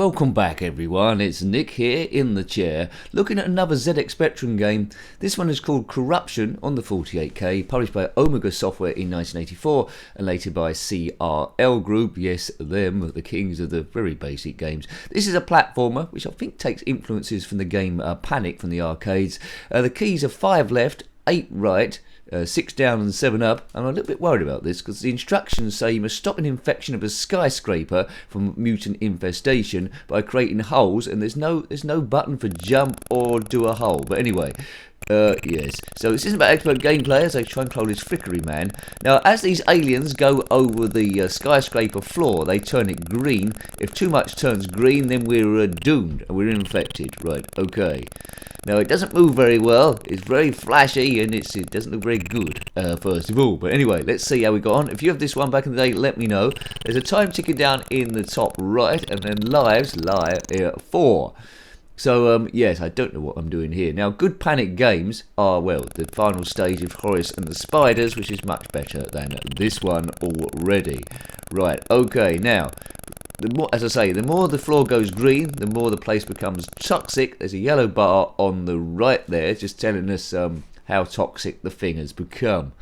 welcome back everyone, it's Nick here in the chair, looking at another ZX Spectrum game. This one is called Corruption on the 48K, published by Omega Software in 1984, and later by CRL Group, yes them, the kings of the very basic games. This is a platformer, which I think takes influences from the game Panic from the arcades. The keys are 5 left, 8 right, 6 down and 7 up. I'm a little bit worried about this because the instructions say you must stop an infection of a skyscraper from mutant infestation by creating holes, and there's no button for jump or do a hole. But anyway, yes. So this isn't about expert gameplay as they try and control this flickery man. Now, as these aliens go over the skyscraper floor, they turn it green. If too much turns green, then we're doomed and we're infected. Right, okay. Now, it doesn't move very well. It's very flashy and it doesn't look very good, first of all. But anyway, let's see how we got on. If you have this one back in the day, let me know. There's a time ticking down in the top right, and then lives lie at 4. So, yes, I don't know what I'm doing here. Now, good Panic games are, well, the final stage of Horace and the Spiders, which is much better than this one already. Right, okay, now, as I say, the more the floor goes green, the more the place becomes toxic. There's a yellow bar on the right there, just telling us how toxic the thing has become,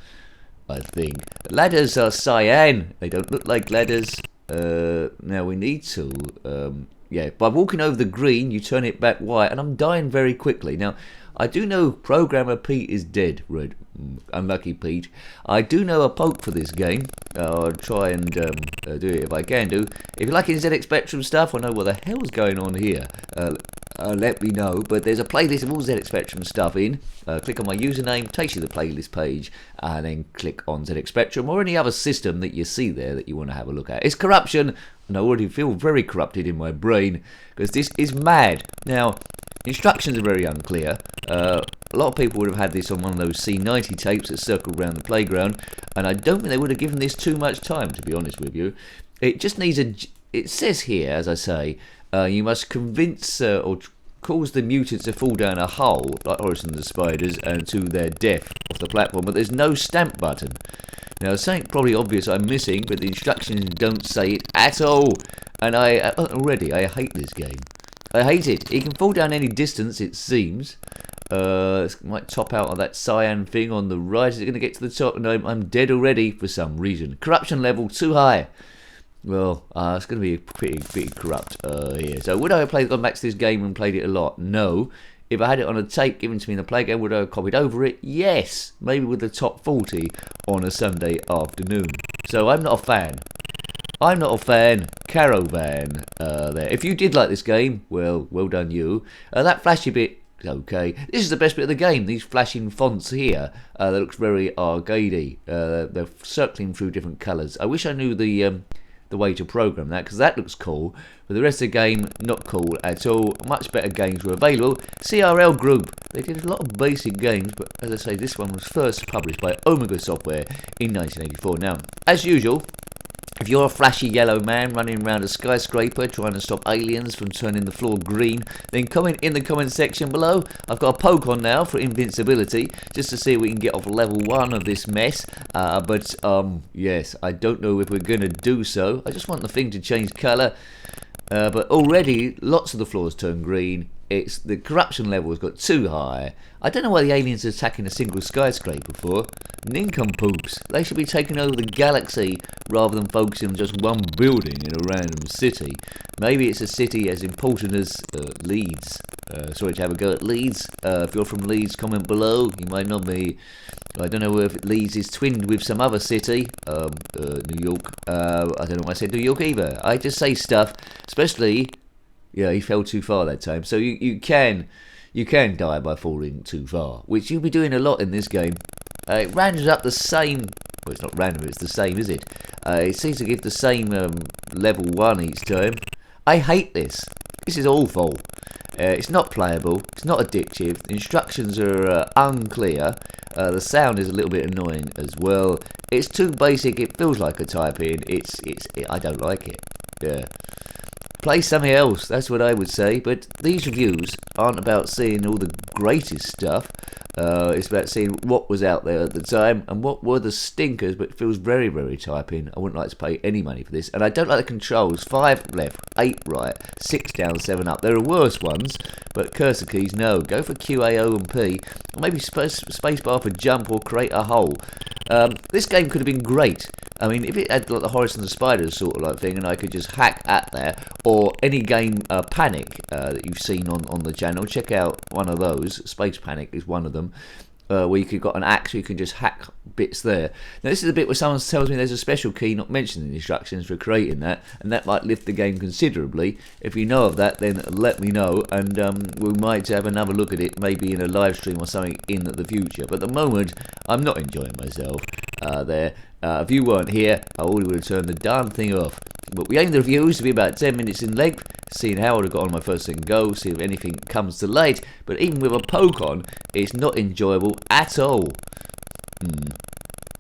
I think. Ladders are cyan. They don't look like ladders. Now, we need to... yeah, by walking over the green, you turn it back white, and I'm dying very quickly. Now, I do know Programmer Pete is dead, Red. Unlucky Pete. I do know a poke for this game. I'll try and do it if I can do. If you're liking ZX Spectrum stuff, I know what the hell's going on here. Let me know. But there's a playlist of all ZX Spectrum stuff in. Click on my username, takes you to the playlist page, and then click on ZX Spectrum or any other system that you see there that you want to have a look at. It's Corruption, and I already feel very corrupted in my brain because this is mad. Now, instructions are very unclear. A lot of people would have had this on one of those C90 tapes that circled around the playground, and I don't think they would have given this too much time, to be honest with you. It just needs it says here, as I say, you must convince or cause the mutants to fall down a hole, like Horace and the Spiders, and to their death off the platform, but there's no stamp button. Now, something probably obvious I'm missing, but the instructions don't say it at all, and I hate this game. I hate it. It can fall down any distance, it seems. It might top out on that cyan thing on the right. Is it going to get to the top? No, I'm dead already for some reason. Corruption level too high. Well, it's going to be pretty corrupt here. So would I have gone back to this game and played it a lot? No. If I had it on a tape given to me in the playground, would I have copied over it? Yes. Maybe with the top 40 on a Sunday afternoon. So I'm not a fan. I'm not a fan. Caravan there. If you did like this game, well done you. That flashy bit, okay. This is the best bit of the game. These flashing fonts here, that looks very arcadey. They're circling through different colours. I wish I knew the way to program that, because that looks cool. But the rest of the game, not cool at all. Much better games were available. CRL Group, they did a lot of basic games, but as I say, this one was first published by Omega Software in 1984. Now, as usual, if you're a flashy yellow man running around a skyscraper trying to stop aliens from turning the floor green, then comment in the comment section below. I've got a poke on now for invincibility, just to see if we can get off level 1 of this mess. But yes, I don't know if we're going to do so. I just want the thing to change colour. But already, lots of the floors turn green. The corruption level has got too high. I don't know why the aliens are attacking a single skyscraper for. Nincompoops. They should be taking over the galaxy rather than focusing on just one building in a random city. Maybe it's a city as important as Leeds. Sorry to have a go at Leeds. If you're from Leeds, comment below. You might not be. I don't know if Leeds is twinned with some other city. New York. I don't know why I said New York either. I just say stuff, especially... Yeah, he fell too far that time. So you can die by falling too far, which you'll be doing a lot in this game. It randoms up the same... Well, it's not random, it's the same, is it? It seems to give the same level 1 each time. I hate this. This is awful. It's not playable. It's not addictive. The instructions are unclear. The sound is a little bit annoying as well. It's too basic. It feels like a type-in. I don't like it. Yeah. Play something else, that's what I would say. But these reviews aren't about seeing all the greatest stuff. It's about seeing what was out there at the time and what were the stinkers, but it feels very, very typing. I wouldn't like to pay any money for this. And I don't like the controls. 5 left, 8 right, 6 down, 7 up. There are worse ones, but cursor keys, no. Go for Q, A, O and P. Or maybe spacebar for jump or create a hole. This game could have been great. I mean, if it had like the Horizon the Spiders sort of like thing, and I could just hack at that, or any game Panic that you've seen on the channel, check out one of those. Space Panic is one of them, where you could got an axe, you can just hack bits there. Now this is the bit where someone tells me there's a special key not mentioned in the instructions for creating that, and that might lift the game considerably. If you know of that, then let me know, and we might have another look at it, maybe in a live stream or something in the future. But at the moment, I'm not enjoying myself there. If you weren't here, I would have turned the darn thing off. But we aim the reviews to be about 10 minutes in length, seeing how I would have got on my first second go, see if anything comes to light. But even with a poke on, it's not enjoyable at all.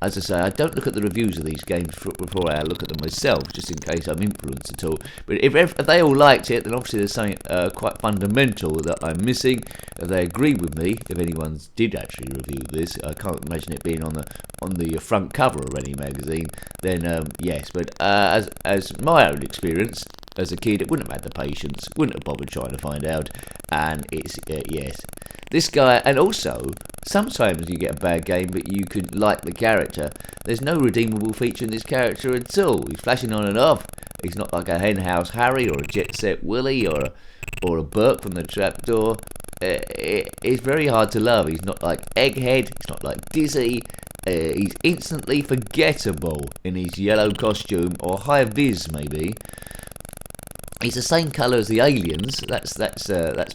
As I say, I don't look at the reviews of these games before I look at them myself, just in case I'm influenced at all. But if they all liked it, then obviously there's something quite fundamental that I'm missing. If they agree with me, if anyone did actually review this, I can't imagine it being on the front cover of any magazine, then yes. But as my own experience as a kid, it wouldn't have had the patience, wouldn't have bothered trying to find out, and it's yes. This guy, and also, sometimes you get a bad game, but you could like the character. There's no redeemable feature in this character at all. He's flashing on and off. He's not like a Henhouse Harry or a Jet Set Willie or a Burke from the Trapdoor. It's very hard to love. He's not like Egghead. He's not like Dizzy. He's instantly forgettable in his yellow costume, or high vis maybe. He's the same colour as the aliens. That's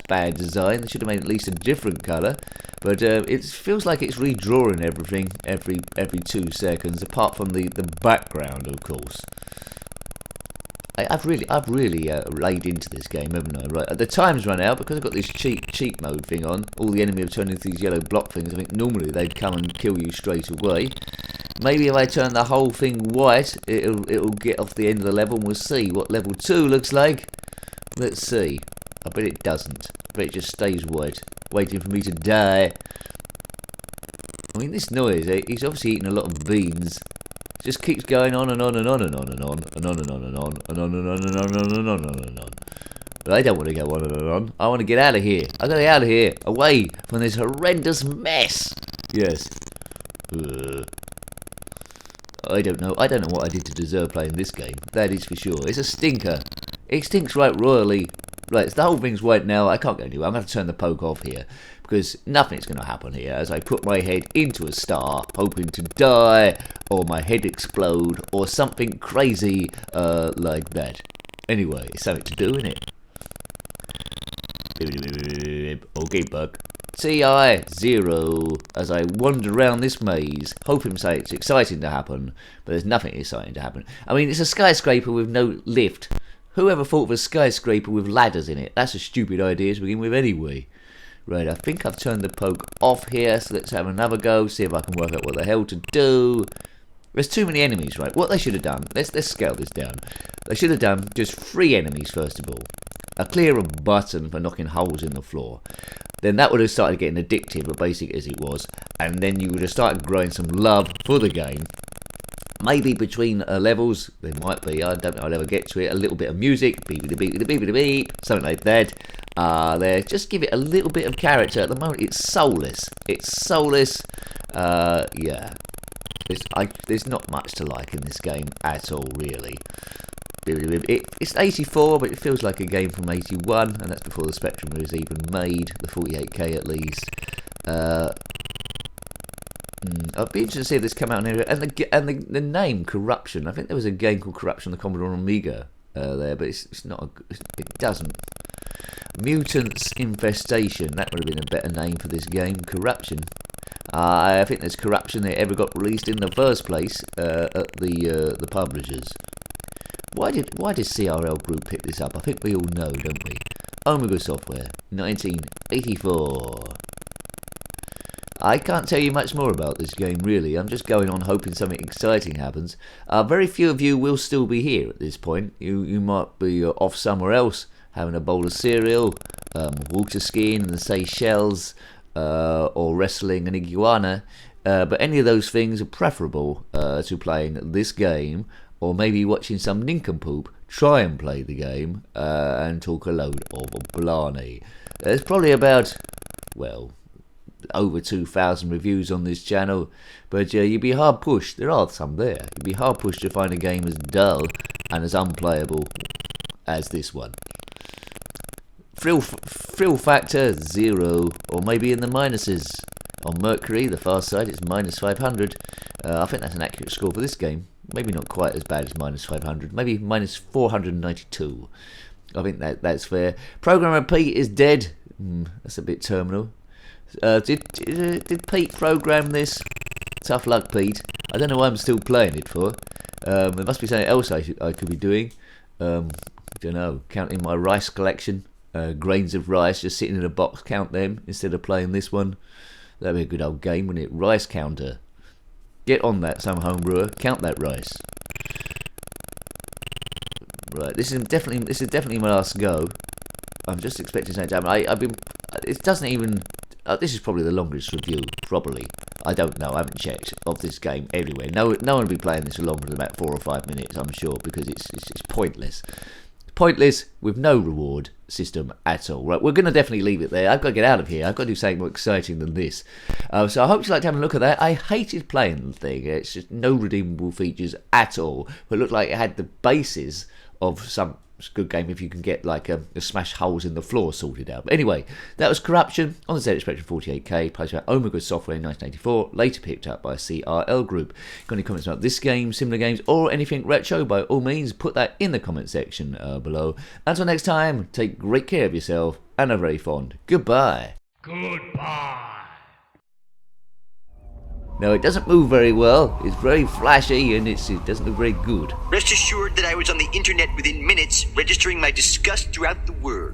bad design. They should have made at least a different colour. But it feels like it's redrawing everything every 2 seconds, apart from the background, of course. I've really laid into this game, haven't I? Right, the time's run out because I've got this cheat mode thing on. All the enemy have turned into these yellow block things. I think normally they'd come and kill you straight away. Maybe if I turn the whole thing white, it'll get off the end of the level, and we'll see what level 2 looks like. Let's see. I bet it doesn't. I bet it just stays white, waiting for me to die. I mean, this noise, he's obviously eating a lot of beans. It just keeps going on and on and on and on and on and on and on and on and on and on and on and on and on and on. But I don't want to go on and on. I want to get out of here. I got to get out of here, away from this horrendous mess. Yes. I don't know what I did to deserve playing this game. That is for sure. It's a stinker. It stinks right royally. Right, so the whole thing's white now. I can't go anywhere. I'm going to have to turn the poke off here, because nothing's going to happen here as I put my head into a star, hoping to die, or my head explode, or something crazy like that. Anyway, it's something to do, innit? Okay, bug. TI-0 as I wander around this maze, hoping it's exciting to happen, but there's nothing exciting to happen. I mean, it's a skyscraper with no lift. Whoever thought of a skyscraper with ladders in it? That's a stupid idea to begin with anyway. Right, I think I've turned the poke off here, so let's have another go, see if I can work out what the hell to do. There's too many enemies, right? What they should have done, let's scale this down. They should have done just 3 enemies first of all. A clear button for knocking holes in the floor. Then that would have started getting addictive, but basic as it was. And then you would have started growing some love for the game. Maybe between levels, there might be, I don't know, I'll ever get to it, a little bit of music, beep, something like that. There, just give it a little bit of character. At the moment, it's soulless. Yeah. There's not much to like in this game at all, really. It's 84, but it feels like a game from 81, and that's before the Spectrum was even made, the 48K at least. I'd be interested to see if this come out in here. And the name Corruption. I think there was a game called Corruption on the Commodore Amiga there, but it's not. It doesn't. Mutants Infestation. That would have been a better name for this game. Corruption. I think there's Corruption that ever got released in the first place at the publishers. Why did CRL Group pick this up? I think we all know, don't we? Omega Software, 1984. I can't tell you much more about this game, really. I'm just going on hoping something exciting happens. Very few of you will still be here at this point. You might be off somewhere else, having a bowl of cereal, water skiing in the Seychelles, or wrestling an iguana. But any of those things are preferable to playing this game, or maybe watching some nincompoop try and play the game and talk a load of blarney. There's probably about, well, over 2,000 reviews on this channel, but you'd be hard pushed. There are some there. You'd be hard pushed to find a game as dull and as unplayable as this one. Thrill factor 0, or maybe in the minuses. On Mercury, the far side, it's -500. I think that's an accurate score for this game. Maybe not quite as bad as -500. Maybe -492. I think that's fair. Programmer Pete is dead. That's a bit terminal. Did Pete program this? Tough luck, Pete. I don't know why I'm still playing it for. There must be something else I could be doing. Don't know. Counting my rice collection. Grains of rice just sitting in a box. Count them instead of playing this one. That'd be a good old game, wouldn't it? Rice counter. Get on that, some homebrewer. Count that rice. Right, this is definitely my last go. I'm just expecting something to happen. It doesn't even. This is probably the longest review, probably. I don't know. I haven't checked of this game anywhere. No one will be playing this for longer than about 4 or 5 minutes, I'm sure, because it's pointless. Pointless with no reward system at all. Right, we're going to definitely leave it there. I've got to get out of here. I've got to do something more exciting than this. So I hope you liked having a look at that. I hated playing the thing. It's just no redeemable features at all. But it looked like it had the basis of some good game if you can get like a smash holes in the floor sorted out. But anyway, that was Corruption on the zxspectrum 48K, published by Omega Software in 1984, later picked up by CRL Group. Got any comments about this game, similar games, or anything retro? By all means, put that in the comment section below. Until next time, take great care of yourself and are very fond. Goodbye. Goodbye. No, it doesn't move very well. It's very flashy and it doesn't look very good. Rest assured that I was on the internet within minutes, registering my disgust throughout the world.